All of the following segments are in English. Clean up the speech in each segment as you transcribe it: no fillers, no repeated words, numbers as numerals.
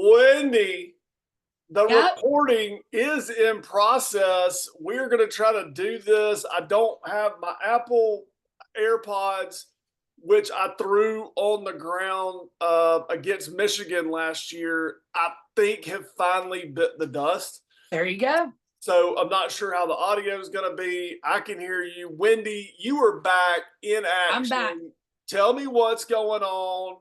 Wendy, the Yep. recording is in process. We're going to try to do this. I don't have my Apple AirPods, which I threw on the ground against Michigan last year. I think have finally bit the dust. There you go. So I'm not sure how the audio is going to be. I can hear you. Wendy, you are back in action. I'm back. Tell me what's going on.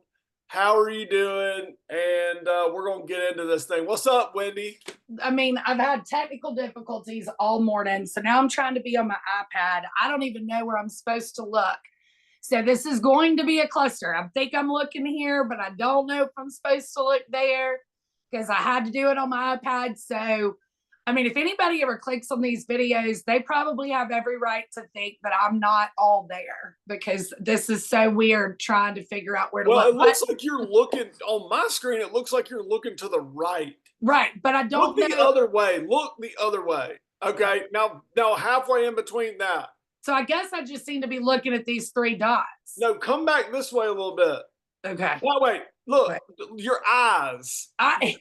How are you doing? And we're going to get into this thing. What's up, Wendy? I mean, I've had technical difficulties all morning. So now I'm trying to be on my iPad. I don't even know where I'm supposed to look. So this is going to be a cluster. I think I'm looking here, but I don't know if I'm supposed to look there because I had to do it on my iPad. So I mean, if anybody ever clicks on these videos, they probably have every right to think that I'm not all there because this is so weird trying to figure out where to look. Well, it looks like you're looking on my screen. It looks like you're looking to the right. Right, but I don't look the other way. Look the other way. Okay, now halfway in between that. So I guess I just seem to be looking at these three dots. No, come back this way a little bit. Okay. No, wait. Look, your eyes. Okay.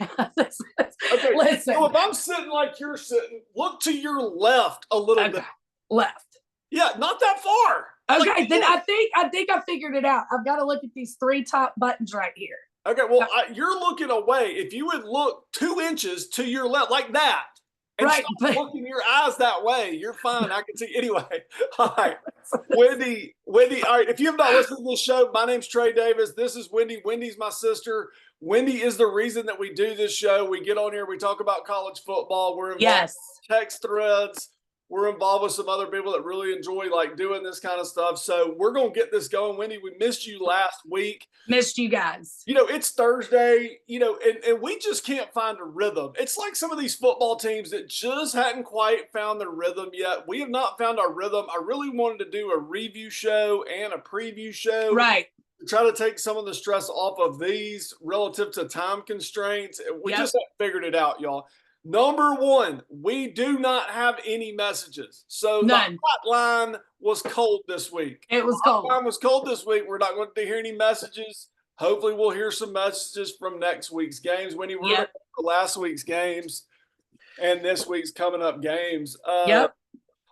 Listen. So if I'm sitting like you're sitting, look to your left a little bit. Left. Yeah, not that far. Okay, like, then I think I figured it out. I've got to look at these three top buttons right here. Okay, well, you're looking away. If you would look 2 inches to your left, like that, and stop looking your eyes that way, you're fine. I can see. Anyway, all right. Wendy, all right. If you have not listened to this show, my name's Trey Davis. This is Wendy. Wendy's my sister. Wendy is the reason that we do this show. We get on here. We talk about college football. We're involved in text threads. We're involved with some other people that really enjoy like doing this kind of stuff. So we're going to get this going. Wendy, we missed you last week. Missed you guys. You know, it's Thursday, you know, and we just can't find a rhythm. It's like some of these football teams that just hadn't quite found their rhythm yet. We have not found our rhythm. I really wanted to do a review show and a preview show. Right. To try to take some of the stress off of these relative to time constraints. We just haven't figured it out, y'all. Number one, we do not have any messages. So the hotline was cold this week. It was cold. The hotline was cold this week. We're not going to hear any messages. Hopefully we'll hear some messages from next week's games. When we're going to last week's games and this week's coming up games.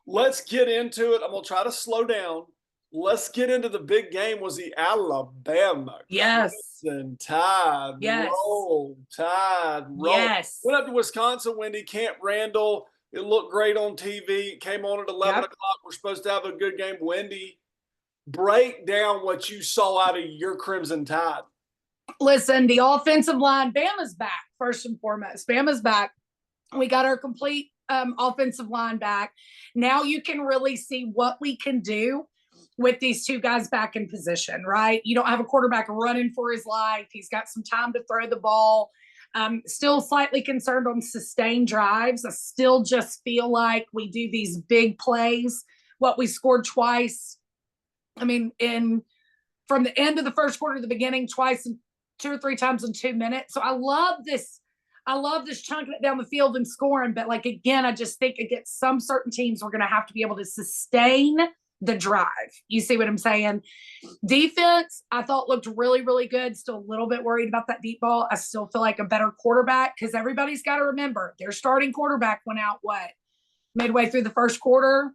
Let's get into it. I'm going to try to slow down. Let's get into the big game. Was the Alabama Crimson Tide. Roll, Tide, roll. Yes. Went up to Wisconsin, Wendy, Camp Randall. It looked great on TV. It came on at 11 o'clock. We're supposed to have a good game. Wendy, break down what you saw out of your Crimson Tide. Listen, the offensive line, Bama's back, first and foremost. Bama's back. We got our complete offensive line back. Now you can really see what we can do with these two guys back in position, right? You don't have a quarterback running for his life. He's got some time to throw the ball. Still slightly concerned on sustained drives. I still just feel like we do these big plays. What we scored twice. I mean, from the end of the first quarter to the beginning, twice and 2 or 3 times in 2 minutes. So I love this. I love this chunking it down the field and scoring. But like, again, I just think against some certain teams, we're going to have to be able to sustain the drive. You see what I'm saying? Defense, I thought looked really, really good. Still a little bit worried about that deep ball. I still feel like a better quarterback because everybody's got to remember their starting quarterback went out midway through the first quarter,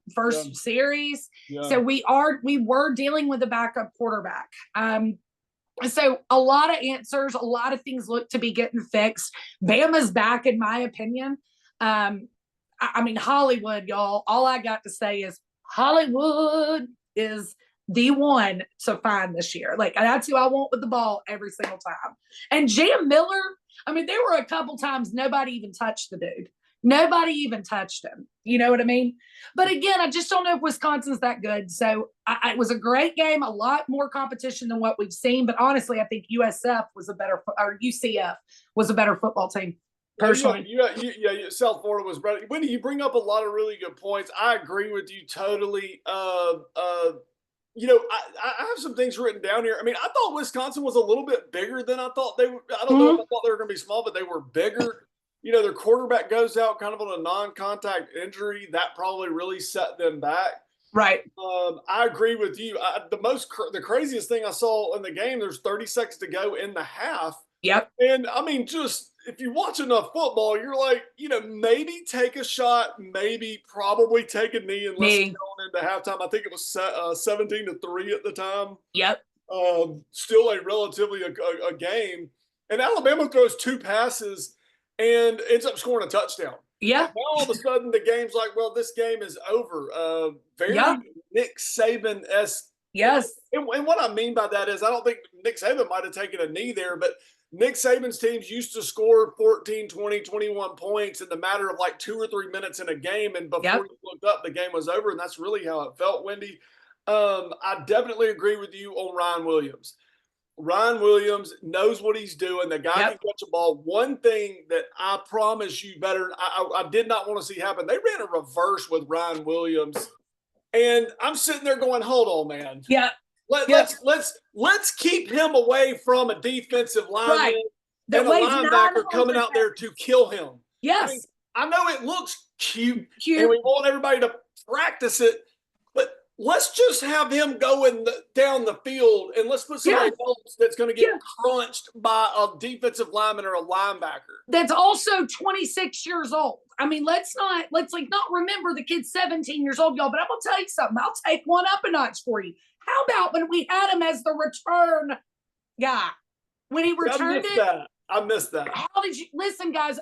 series. So we were dealing with a backup quarterback. So a lot of answers, a lot of things look to be getting fixed. Bama's back, in my opinion. I mean, Hollywood, y'all, all I got to say is Hollywood is the one to find this year. Like, that's who I want with the ball every single time. And Jam Miller, I mean, there were a couple times nobody even touched the dude. Nobody even touched him. You know what I mean? But again, I just don't know if Wisconsin's that good. So it was a great game, a lot more competition than what we've seen. But honestly, I think UCF was a better football team. Personally, South Florida was better. Wendy, you bring up a lot of really good points. I agree with you totally. You know, I have some things written down here. I mean, I thought Wisconsin was a little bit bigger than I thought they were. I don't know if I thought they were going to be small, but they were bigger. You know, their quarterback goes out kind of on a non-contact injury. That probably really set them back. Right. I agree with you. The craziest thing I saw in the game, there's 30 seconds to go in the half. Yep. And I mean, just if you watch enough football, you're like, maybe take a shot, maybe probably take a knee unless it's going into halftime. I think it was 17-3 at the time. Yep. Still a relatively a game. And Alabama throws 2 passes and ends up scoring a touchdown. Yeah. Now all of a sudden the game's like, well, this game is over. Very Nick Saban-esque. Yes. And what I mean by that is I don't think Nick Saban might have taken a knee there, but Nick Saban's teams used to score 14, 20, 21 points in the matter of like 2 or 3 minutes in a game. And before you looked up, the game was over. And that's really how it felt, Wendy. I definitely agree with you on Ryan Williams. Ryan Williams knows what he's doing. The guy can catch a ball. One thing that I promise you I did not want to see happen, they ran a reverse with Ryan Williams. And I'm sitting there going, hold on, man. Yeah. Let's keep him away from a defensive lineman and a linebacker coming out there to kill him. Yes. I know it looks cute, and we want everybody to practice it, but let's just have him going down the field, and let's put somebody else that's going to get crunched by a defensive lineman or a linebacker. That's also 26 years old. I mean, let's not remember the kid's 17 years old, y'all. But I'm gonna tell you something. I'll take one up a notch for you. How about when we had him as the return guy? When he returned I missed that. How did you listen, guys?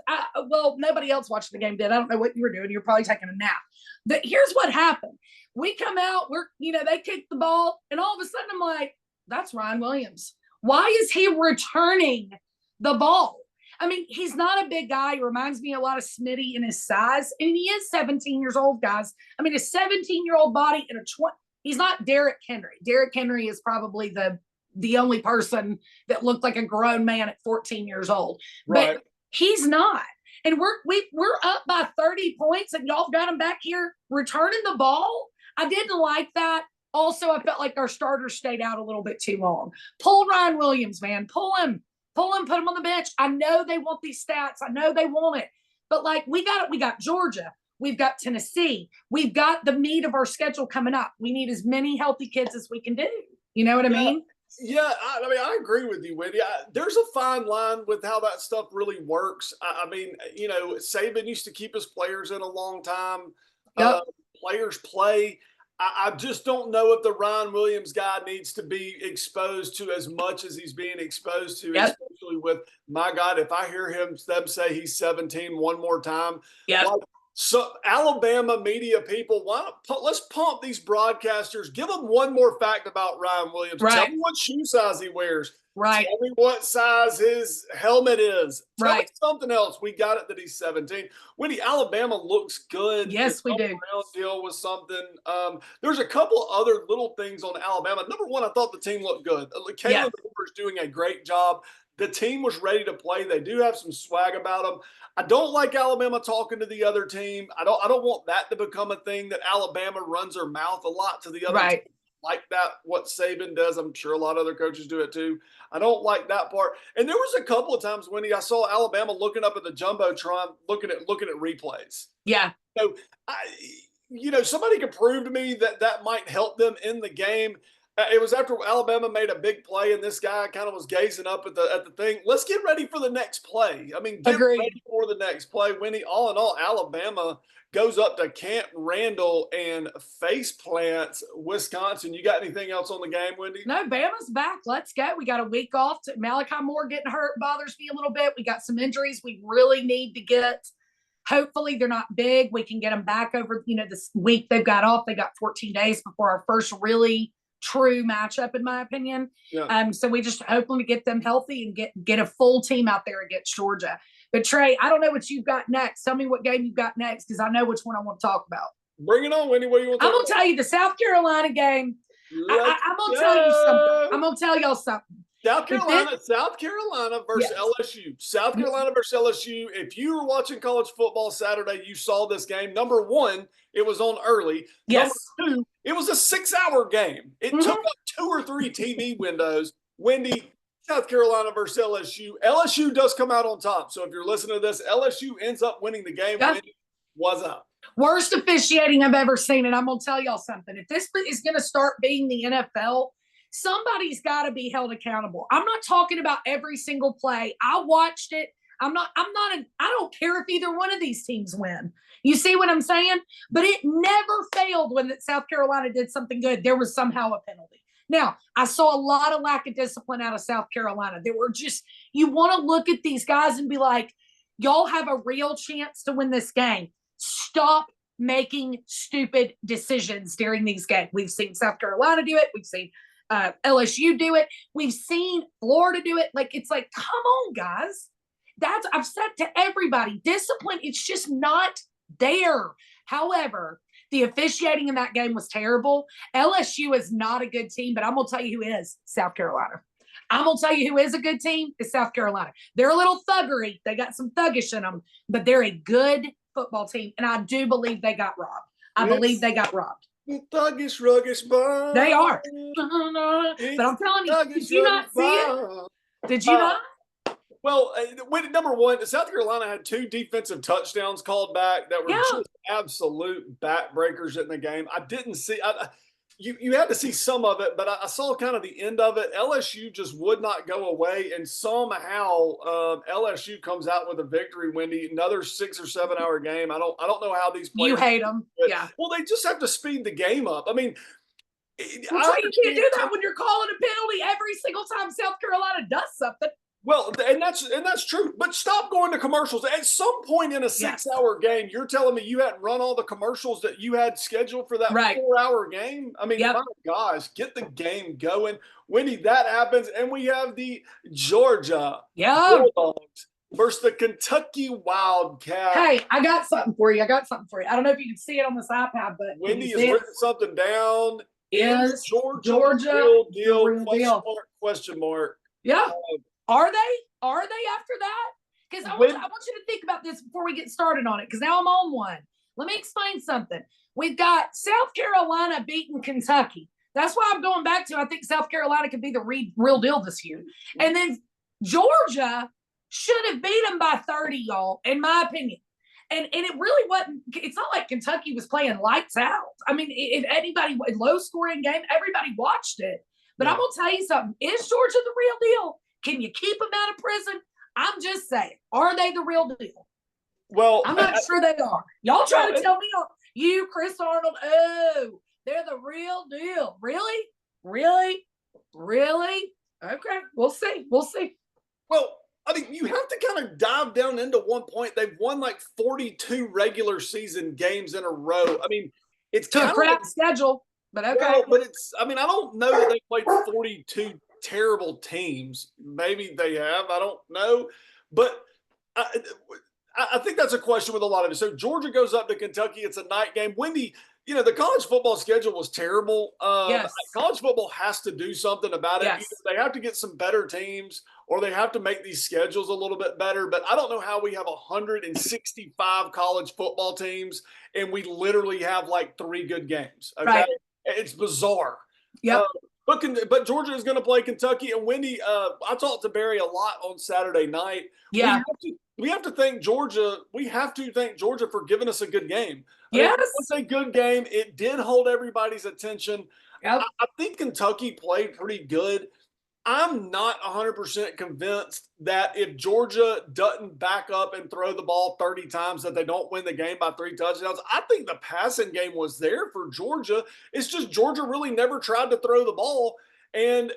Well, nobody else watching the game did. I don't know what you were doing. You're probably taking a nap. But here's what happened. We come out, they kick the ball, and all of a sudden I'm like, that's Ryan Williams. Why is he returning the ball? I mean, he's not a big guy. He reminds me a lot of Smitty in his size. And he is 17 years old, guys. I mean, a 17-year-old body and he's not Derrick Henry. Derrick Henry is probably the only person that looked like a grown man at 14 years old. Right. But he's not. And we're up by 30 points, and y'all got him back here returning the ball. I didn't like that. Also, I felt like our starters stayed out a little bit too long. Pull Ryan Williams, man. Pull him, put him on the bench. I know they want these stats. I know they want it. But, we got it. We got Georgia. We've got Tennessee. We've got the meat of our schedule coming up. We need as many healthy kids as we can do. You know what I mean? Yeah, I agree with you, Wendy. There's a fine line with how that stuff really works. I mean, Saban used to keep his players in a long time. Yep. Players play. I just don't know if the Ryan Williams guy needs to be exposed to as much as he's being exposed to, especially with, my God, if I hear them say he's 17 one more time. Yeah. So Alabama media people, let's pump these broadcasters. Give them one more fact about Ryan Williams. Right. Tell me what shoe size he wears. Right. Tell me what size his helmet is. Tell me right. something else. We got it that he's 17. Wendy, Alabama looks good. Yes, we do. Deal with something. There's a couple other little things on Alabama. Number one, I thought the team looked good. Caleb Hoover's doing a great job. The team was ready to play. They do have some swag about them. I don't like Alabama talking to the other team. I don't want that to become a thing that Alabama runs their mouth a lot to the other team. Like that, what Saban does. I'm sure a lot of other coaches do it too. I don't like that part. And there was a couple of times, Wendy, I saw Alabama looking up at the Jumbotron, looking at replays. Yeah. So, somebody could prove to me that might help them in the game. It was after Alabama made a big play, and this guy kind of was gazing up at the thing. Let's get ready for the next play. I mean, get ready for the next play. Winnie, all in all, Alabama goes up to Camp Randall and face plants Wisconsin. You got anything else on the game, Wendy? No, Bama's back. Let's go. We got a week off. Malachi Moore getting hurt bothers me a little bit. We got some injuries we really need to get. Hopefully they're not big. We can get them back over, this week they've got off. They got 14 days before our first really true matchup, in my opinion. Yeah. So we just hoping to get them healthy and get a full team out there against Georgia. But Trey, I don't know what you've got next. Tell me what game you've got next, because I know which one I want to talk about. Bring it on, Wendy. What do you want to I'm going to tell you the South Carolina game. I'm going to tell you something. I'm going to tell y'all something. South Carolina versus LSU. South Carolina versus LSU. If you were watching college football Saturday, you saw this game. Number one, it was on early. Yes. Number two, it was a 6-hour game. It took up 2 or 3 TV windows. Wendy, South Carolina versus LSU. LSU does come out on top. So if you're listening to this, LSU ends up winning the game. Yeah. Wendy, what's up? Worst officiating I've ever seen. And I'm going to tell y'all something. If this is going to start being the NFL, somebody's got to be held accountable. I'm not talking about every single play. I watched it. I don't care if either one of these teams win. You see what I'm saying? But it never failed when South Carolina did something good. There was somehow a penalty. Now, I saw a lot of lack of discipline out of South Carolina. There were just, you want to look at these guys and be like, y'all have a real chance to win this game. Stop making stupid decisions during these games. We've seen South Carolina do it. We've seen LSU do it. We've seen Florida do it. Like, it's like, come on, guys. I've said to everybody, discipline, it's just not there. However, the officiating in that game was terrible. LSU is not a good team, but I'm going to tell you who is South Carolina. I'm going to tell you who is a good team is South Carolina. They're a little thuggery. They got some thuggish in them, but they're a good football team. And I do believe they got robbed. I believe they got robbed. Thuggish, ruggish, ball. They are. But I'm telling you, did you not see it? Did you not? Well, number one, South Carolina had 2 defensive touchdowns called back that were just absolute backbreakers in the game. I didn't see you had to see some of it, but I saw kind of the end of it. LSU just would not go away, and somehow LSU comes out with a victory. Wendy, another 6 or 7 hour game. I don't know how these players. You hate them, yeah. Well, they just have to speed the game up. I mean, you can't do that when you're calling a penalty every single time South Carolina does something. Well, and that's true. But stop going to commercials. At some point in a 6 hour game, you're telling me you hadn't run all the commercials that you had scheduled for that 4 hour game? I mean, my gosh, get the game going. Wendy, that happens. And we have the Georgia Bulldogs versus the Kentucky Wildcats. Hey, I got something for you. I don't know if you can see it on this iPad, but Wendy has written something down. Is Georgia real deal? Question mark. Yeah. Are they after that? Because I want you to think about this before we get started on it, because now I'm on one. Let me explain something. We've got South Carolina beating Kentucky. That's why I'm going back to, I think South Carolina could be the real deal this year. And then Georgia should have beat them by 30, y'all, in my opinion. And it really wasn't, it's not like Kentucky was playing lights out. I mean, if anybody, low-scoring game, everybody watched it. But I'm going to tell you something. Is Georgia the real deal? Can you keep them out of prison? I'm just saying, are they the real deal? Well, I'm not sure they are. Y'all try to tell me, you, Chris Arnold, oh, they're the real deal. Really? Really? Really? Okay, we'll see. We'll see. Well, I mean, you have to kind of dive down into one point. They've won like 42 regular season games in a row. I mean, it's kind of a crap schedule, but okay. Well, but it's, I mean, I don't know that they played 42 terrible teams. Maybe they have. I don't know. But I think that's a question with a lot of it. So Georgia goes up to Kentucky. It's a night game. Wendy, you know, the college football schedule was terrible. College football has to do something about it. Yes. Either they have to get some better teams or they have to make these schedules a little bit better. But I don't know how we have 165 college football teams and we literally have like 3 good games. Okay? Right. It's bizarre. Yep. But Georgia is going to play Kentucky. And Wendy, I talked to Barry a lot on Saturday night. Yeah. We have to thank Georgia. We have to thank Georgia for giving us a good game. Yes. It was a good game. It did hold everybody's attention. Yep. I think Kentucky played pretty good. I'm not 100% convinced that if Georgia doesn't back up and throw the ball 30 times that they don't win the game by 3 touchdowns. I think the passing game was there for Georgia. It's just Georgia really never tried to throw the ball. And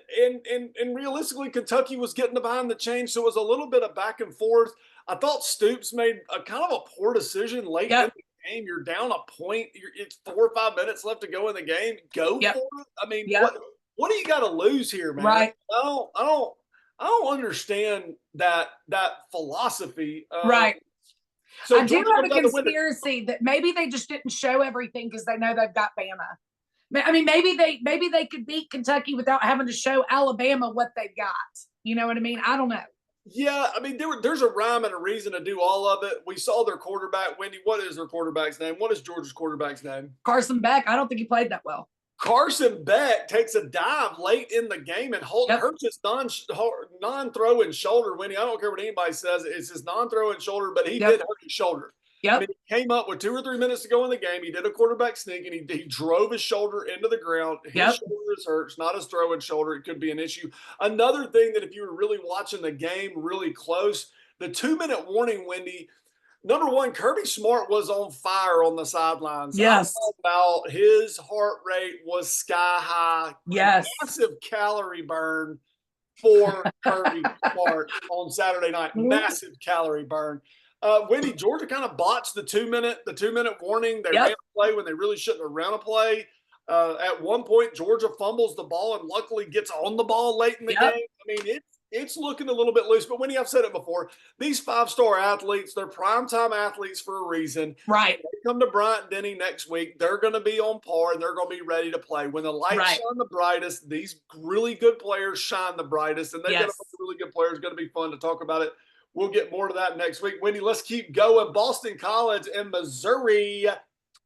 realistically, Kentucky was getting behind the chain, so it was a little bit of back and forth. I thought Stoops made a kind of a poor decision late in the game. You're down a point. It's 4 or 5 minutes left to go in the game. Go for it. I mean, what do you got to lose here, man? Right. I don't understand that philosophy. Right. So I do have a conspiracy that maybe they just didn't show everything because they know they've got Bama. I mean, maybe they could beat Kentucky without having to show Alabama what they've got. You know what I mean? I don't know. Yeah, I mean, there's a rhyme and a reason to do all of it. We saw their quarterback. Wendy, what is their quarterback's name? What is Georgia's quarterback's name? Carson Beck. I don't think he played that well. Carson Beck takes a dive late in the game and hurts his non-throwing shoulder. Wendy, I don't care what anybody says. It's his non-throwing shoulder, but he did hurt his shoulder. Yep. I mean, he came up with 2 or 3 minutes to go in the game. He did a quarterback sneak, and he drove his shoulder into the ground. His shoulder is hurt. It's not his throwing shoulder. It could be an issue. Another thing that if you were really watching the game really close, the 2-minute warning, Wendy, number one, Kirby Smart was on fire on the sidelines. Yes. About his heart rate was sky high. Yes. Massive calorie burn for Kirby Smart on Saturday night. Massive calorie burn. Wendy, Georgia kind of botched the 2-minute warning. They ran a play when they really shouldn't have ran a play. At one point, Georgia fumbles the ball and luckily gets on the ball late in the game. I mean, it's looking a little bit loose. But Wendy, I've said it before, these 5-star athletes, they're primetime athletes for a reason. Right. When they come to Bryant-Denny next week, they're going to be on par and they're going to be ready to play. When the lights shine the brightest, these really good players shine the brightest. And they've got a bunch of really good players. It's going to be fun to talk about it. We'll get more to that next week. Wendy, let's keep going. Boston College and Missouri.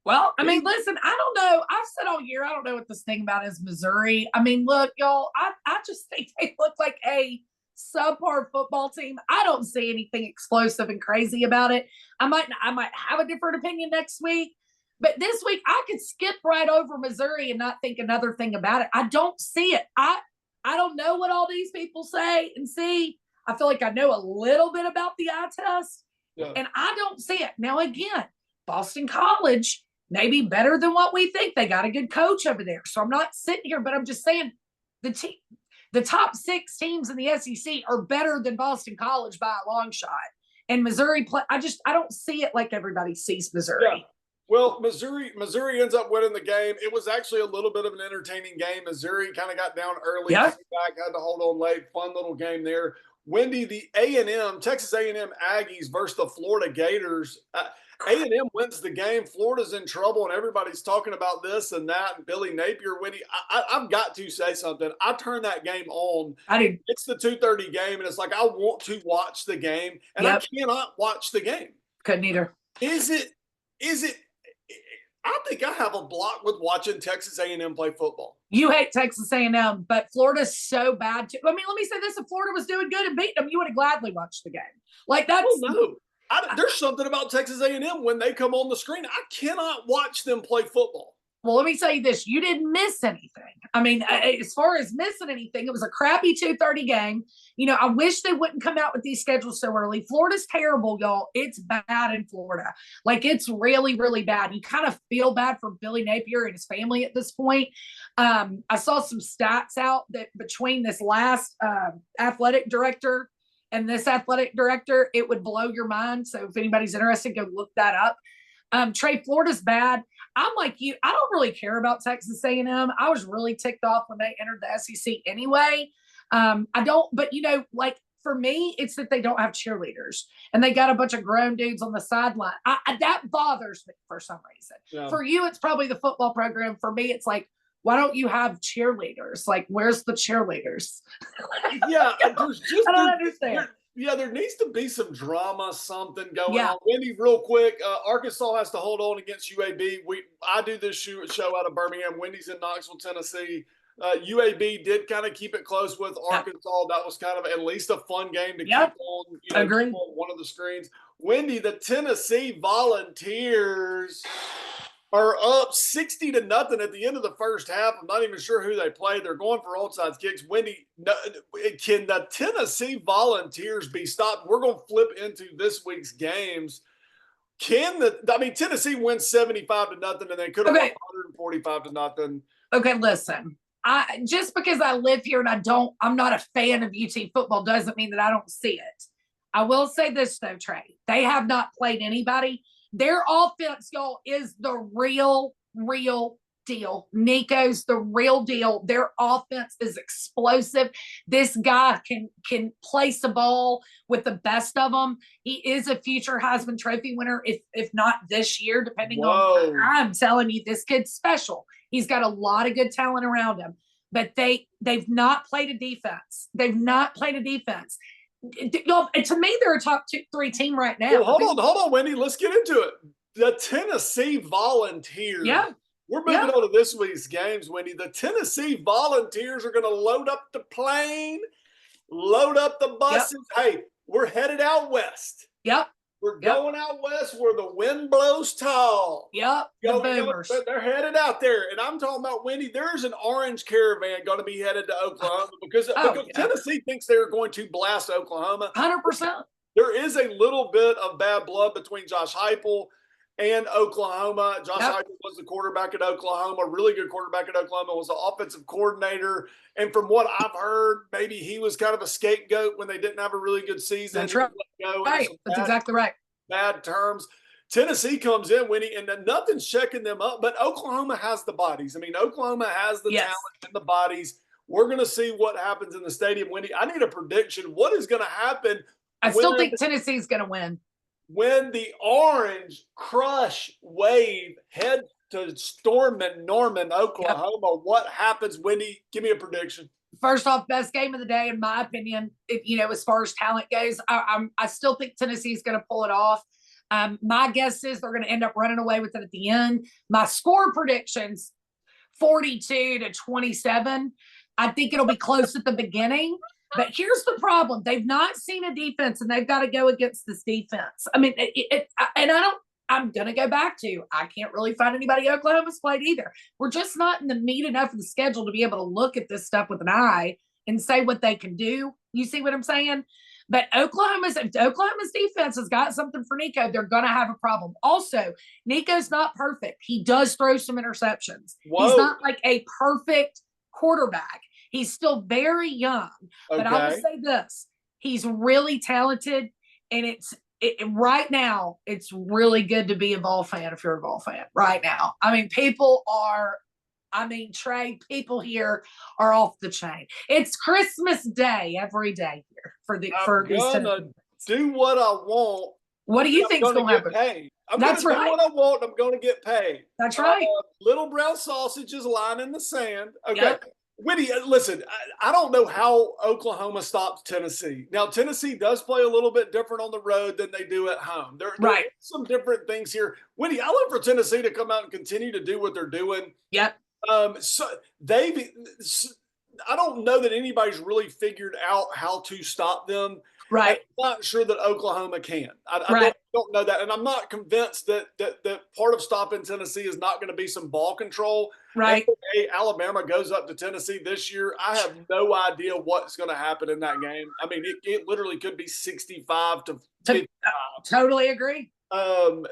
Well, I mean, listen, I don't know. I've said all year, I don't know what this thing about is Missouri. I mean, look, y'all, I just think they look like a subpar football team. I don't see anything explosive and crazy about it. I might have a different opinion next week, but this week I could skip right over Missouri and not think another thing about it. I don't see it. I don't know what all these people say and see. I feel like I know a little bit about the eye test, and I don't see it. Now, again, Boston College may be better than what we think. They got a good coach over there. So I'm not sitting here, but I'm just saying the top 6 teams in the SEC are better than Boston College by a long shot. And Missouri, I don't see it like everybody sees Missouri. Yeah. Well, Missouri ends up winning the game. It was actually a little bit of an entertaining game. Missouri kind of got down early, came back, had to hold on late. Fun little game there. Wendy, the Texas A&M Aggies versus the Florida Gators. A&M wins the game. Florida's in trouble, and everybody's talking about this and that. And Billy Napier, Wendy, I've got to say something. I turned that game on. I did. It's the 2:30 game, and it's like I want to watch the game, and I cannot watch the game. Couldn't either. Is it? I think I have a block with watching Texas A&M play football. You hate Texas A&M, but Florida's so bad too. I mean, let me say this: if Florida was doing good and beating them, you would have gladly watched the game. Like that's there's something about Texas A&M when they come on the screen. I cannot watch them play football. Well, let me tell you this: you didn't miss anything. I mean, as far as missing anything, it was a crappy 2:30 game. You know, I wish they wouldn't come out with these schedules so early. Florida's terrible, y'all. It's bad in Florida. Like, it's really, really bad. You kind of feel bad for Billy Napier and his family at this point. I saw some stats out that between this last athletic director and this athletic director, it would blow your mind. So if anybody's interested, go look that up. Trey, Florida's bad. I'm like you. I don't really care about Texas A&M. I was really ticked off when they entered the SEC anyway. I don't, but you know, like for me, it's that they don't have cheerleaders and they got a bunch of grown dudes on the sideline. That bothers me for some reason. Yeah. For you, it's probably the football program. For me, it's like, why don't you have cheerleaders? Like, where's the cheerleaders? Yeah, I don't understand. There needs to be some drama, something going on. Wendy, real quick, Arkansas has to hold on against UAB. I do this show out of Birmingham. Wendy's in Knoxville, Tennessee. UAB did kind of keep it close with Arkansas. That was kind of at least a fun game to keep on, keep on one of the screens. Wendy, the Tennessee Volunteers are up 60-0 at the end of the first half. I'm not even sure who they played. They're going for onside kicks. Wendy, can the Tennessee Volunteers be stopped? We're going to flip into this week's games. Tennessee wins 75-0, and they could have won 145-0. Okay, listen. Just because I live here and I'm not a fan of UT football doesn't mean that I don't see it. I will say this though, Trey. They have not played anybody. Their offense, y'all, is the real deal. Nico's the real deal. Their offense is explosive. This guy can place a ball with the best of them. He is a future Heisman Trophy winner, if not this year, depending on. I'm telling you, this kid's special. He's got a lot of good talent around him, but they've not played a defense. To me, they're a top 2-3 team right now. Well, hold on, Wendy. Let's get into it. The Tennessee Volunteers. Yeah. We're moving on to this week's games, Wendy. The Tennessee Volunteers are going to load up the plane, load up the buses. Hey, we're headed out west. Yep. We're going out west where the wind blows tall. Yep. The Boomers. They're headed out there. And I'm talking about, Wendy, there's an orange caravan going to be headed to Oklahoma because Tennessee thinks they're going to blast Oklahoma. 100%. There is a little bit of bad blood between Josh Heupel and Oklahoma. Josh Heupel was the quarterback at Oklahoma, really good quarterback at Oklahoma, was the offensive coordinator. And from what I've heard, maybe he was kind of a scapegoat when they didn't have a really good season. That's right. That's exactly right. Bad terms. Tennessee comes in, Wendy, and nothing's checking them up. But Oklahoma has the bodies. I mean, Oklahoma has the talent and the bodies. We're going to see what happens in the stadium, Wendy. I need a prediction. What is going to happen? I still think Tennessee's going to win. When the Orange Crush wave heads to Norman, Oklahoma, what happens, Wendy? Give me a prediction. First off, best game of the day, in my opinion, as far as talent goes. I still think Tennessee's going to pull it off. My guess is they're going to end up running away with it at the end. My score predictions, 42-27. I think it'll be close at the beginning. But here's the problem. They've not seen a defense, and they've got to go against this defense. I mean, I'm going to go back to, I can't really find anybody Oklahoma's played either. We're just not in the meat enough of the schedule to be able to look at this stuff with an eye and say what they can do. You see what I'm saying? But if Oklahoma's defense has got something for Nico, they're going to have a problem. Also, Nico's not perfect. He does throw some interceptions. Whoa. He's not like a perfect quarterback. He's still very young, but I will say this: he's really talented, and right now it's really good to be a Vol fan if you're a Vol fan right now. I mean, Trey, people here are off the chain. It's Christmas Day every day here for these. I'm gonna do what I want. What do you think's going to happen? That's right. Do what I want. I'm going to get paid. That's right. Little brown sausages lying in the sand. Okay. Yep. Wendy, listen, I don't know how Oklahoma stops Tennessee. Now, Tennessee does play a little bit different on the road than they do at home. There are some different things here. Wendy, I look for Tennessee to come out and continue to do what they're doing. Yep. So I don't know that anybody's really figured out how to stop them. Right. I'm not sure that Oklahoma can. I don't know that. And I'm not convinced that part of stopping Tennessee is not going to be some ball control. Right. Hey, Alabama goes up to Tennessee this year. I have no idea what's going to happen in that game. I mean, it literally could be 65-55. Totally agree.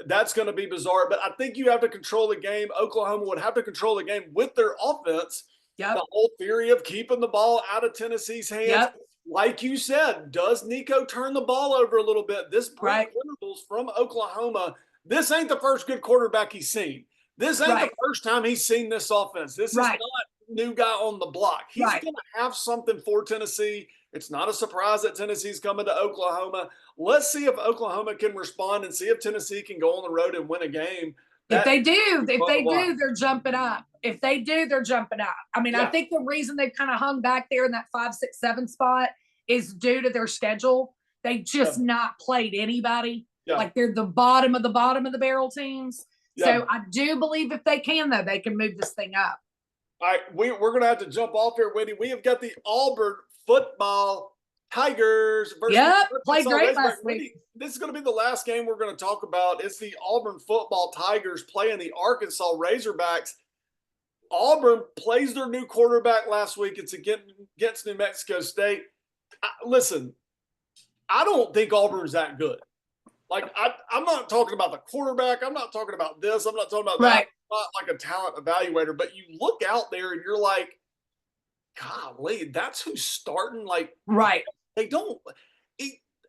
That's going to be bizarre. But I think you have to control the game. Oklahoma would have to control the game with their offense. Yep. The whole theory of keeping the ball out of Tennessee's hands. Yep. Like you said, does Nico turn the ball over a little bit? This Brent Venables from Oklahoma, this ain't the first good quarterback he's seen. This ain't the first time he's seen this offense. This is not new guy on the block. He's going to have something for Tennessee. It's not a surprise that Tennessee's coming to Oklahoma. Let's see if Oklahoma can respond and see if Tennessee can go on the road and win a game. If they do, they're jumping up. If they do, they're jumping up. I mean, I think the reason they've kind of hung back there in that 5, 6, 7 spot is due to their schedule. They just not played anybody. Yeah. Like they're the bottom of the barrel teams. Yeah. So I do believe if they can, though, they can move this thing up. All right, we're going to have to jump off here, Wendy. We have got the Auburn football Tigers versus played great last week. This is going to be the last game we're going to talk about. It's the Auburn football Tigers playing the Arkansas Razorbacks. Auburn plays their new quarterback last week. It's against New Mexico State. Listen, I don't think Auburn's that good. Like, I'm not talking about the quarterback. I'm not talking about this. I'm not talking about that. I'm not like a talent evaluator. But you look out there and you're like, golly, that's who's starting. Like, they don't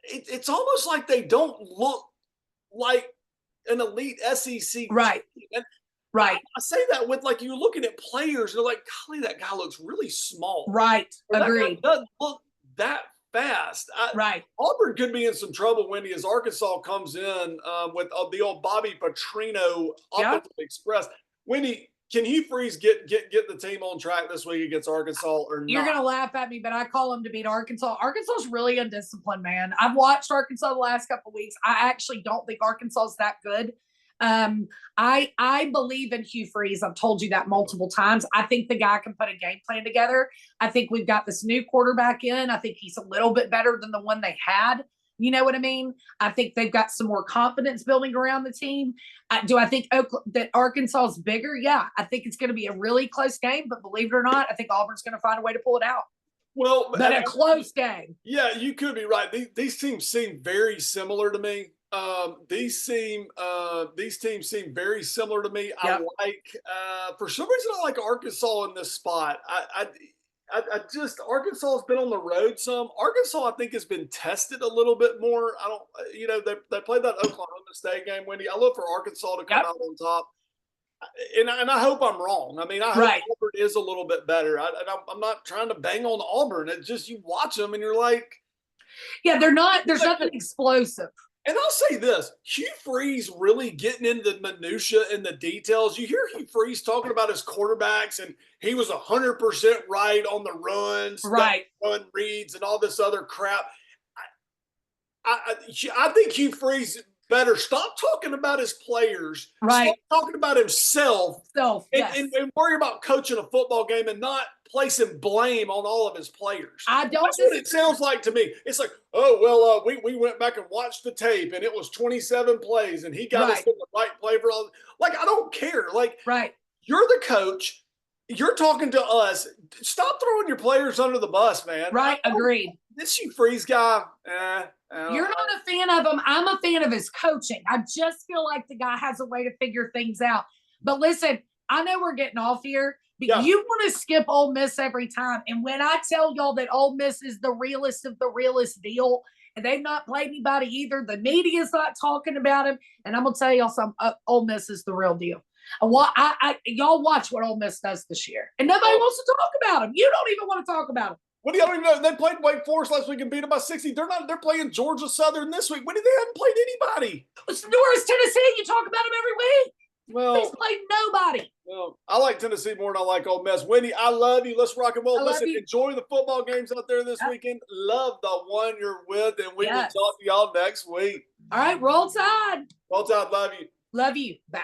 it's almost like they don't look like an elite SEC. Right. And I say that with, like, you're looking at players, and they're like, golly, that guy looks really small. Right. Agreed. That guy doesn't look that fast. Auburn could be in some trouble, Wendy, as Arkansas comes in with the old Bobby Petrino offensive express. Wendy, can Hugh Freeze get the team on track this week against Arkansas or not? You're going to laugh at me, but I call them to beat Arkansas. Arkansas's really undisciplined, man. I've watched Arkansas the last couple of weeks. I actually don't think Arkansas's that good. I believe in Hugh Freeze. I've told you that multiple times. I think the guy can put a game plan together. I think we've got this new quarterback in. I think he's a little bit better than the one they had. You know what I mean? I think they've got some more confidence building around the team. Do I think that Arkansas is bigger? Yeah, I think it's going to be a really close game, but believe it or not, I think Auburn's going to find a way to pull it out. Well, but a close game. Yeah, you could be right. These teams seem very similar to me. These teams seem very similar to me. Yep. I like for some reason I like Arkansas in this spot. I just Arkansas has been on the road some. Arkansas I think has been tested a little bit more. I don't, they played that Oklahoma State game, Wendy. I look for Arkansas to come out on top. And I hope I'm wrong. I mean, I hope Auburn is a little bit better. I'm not trying to bang on Auburn. It's just you watch them and you're like, yeah, they're not. There's nothing explosive. And I'll say this: Hugh Freeze really getting into the minutia and the details. You hear Hugh Freeze talking about his quarterbacks, and he was 100% right on the runs, run reads, and all this other crap. I think Hugh Freeze better stop talking about his players, stop talking about himself, and worry about coaching a football game and not placing blame on all of his players. That's what it sounds like to me. It's like, oh, well, we went back and watched the tape, and it was 27 plays, and he got us in the right play for all. Like, I don't care. Like, you're the coach. You're talking to us. Stop throwing your players under the bus, man. Agreed. This Hugh Freeze guy, you're not a fan of him. I'm a fan of his coaching. I just feel like the guy has a way to figure things out. But listen, I know we're getting off here, but you want to skip Ole Miss every time. And when I tell y'all that Ole Miss is the realest of the realest deal, and they've not played anybody either, the media's not talking about him. And I'm going to tell y'all something, Ole Miss is the real deal. Y'all watch what Ole Miss does this year. And nobody wants to talk about him. You don't even want to talk about him. What do y'all even know? They played Wake Forest last week and beat them by 60. They're playing Georgia Southern this week. When they haven't played anybody? It's Norris, Tennessee. You talk about them every week. Well, he's played nobody. Well, I like Tennessee more than I like Ole Miss. Wendy, I love you. Let's rock and roll. Listen, enjoy the football games out there this weekend. Love the one you're with, and we will talk to y'all next week. All right, roll tide. Roll tide. Love you. Love you. Bye.